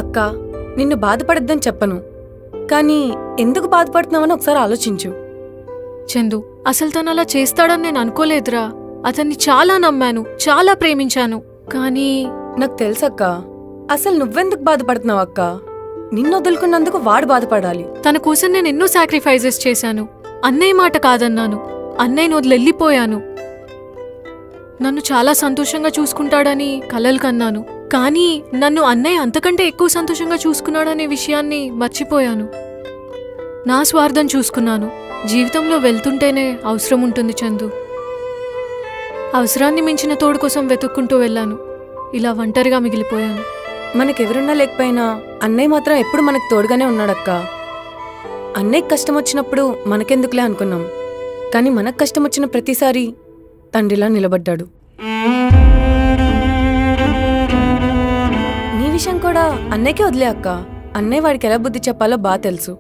అక్క, నిన్ను బాధపడద్దని చెప్పను, కానీ ఎందుకు బాధపడుతున్నావని ఒకసారి ఆలోచించు. చందు, అసలు తను అలా చేస్తాడని నేను అనుకోలేదురా. అతన్ని చాలా నమ్మాను, చాలా ప్రేమించాను. కానీ నాకు తెలుసక్క, అసలు నువ్వెందుకు బాధపడుతున్నావు అక్క? నిన్ను వదులుకున్నందుకు వాడు బాధపడాలి. తన కోసం నేను ఎన్నో సాక్రిఫైజెస్ చేశాను. అన్నయ్య మాట కాదన్నాను. అన్నయ్యను వదిలెళ్ళిపోయాను. నన్ను చాలా సంతోషంగా చూసుకుంటాడని కలలు కన్నాను. కానీ నన్ను అన్నయ్య అంతకంటే ఎక్కువ సంతోషంగా చూసుకున్నాడనే విషయాన్ని మర్చిపోయాను. నా స్వార్థం చూసుకున్నాను. జీవితంలో వెళ్తుంటేనే అవసరం ఉంటుంది చందు. అవసరాన్ని మించిన తోడు కోసం వెతుక్కుంటూ వెళ్ళాను. ఇలా ఒంటరిగా మిగిలిపోయాను. మనకెవరున్నా లేకపోయినా అన్నయ్య మాత్రం ఎప్పుడు మనకు తోడుగానే ఉన్నాడక్క. అన్నయ్యకి కష్టం వచ్చినప్పుడు మనకెందుకులే అనుకున్నాం, కానీ మనకు కష్టం వచ్చిన ప్రతిసారి తండ్రిలా నిలబడ్డాడు. నీ విషయం కూడా అన్నయ్యకే వదిలే అక్క. అన్నయ్య వాడికి ఎలా బుద్ధి చెప్పాలో బాగా తెలుసు.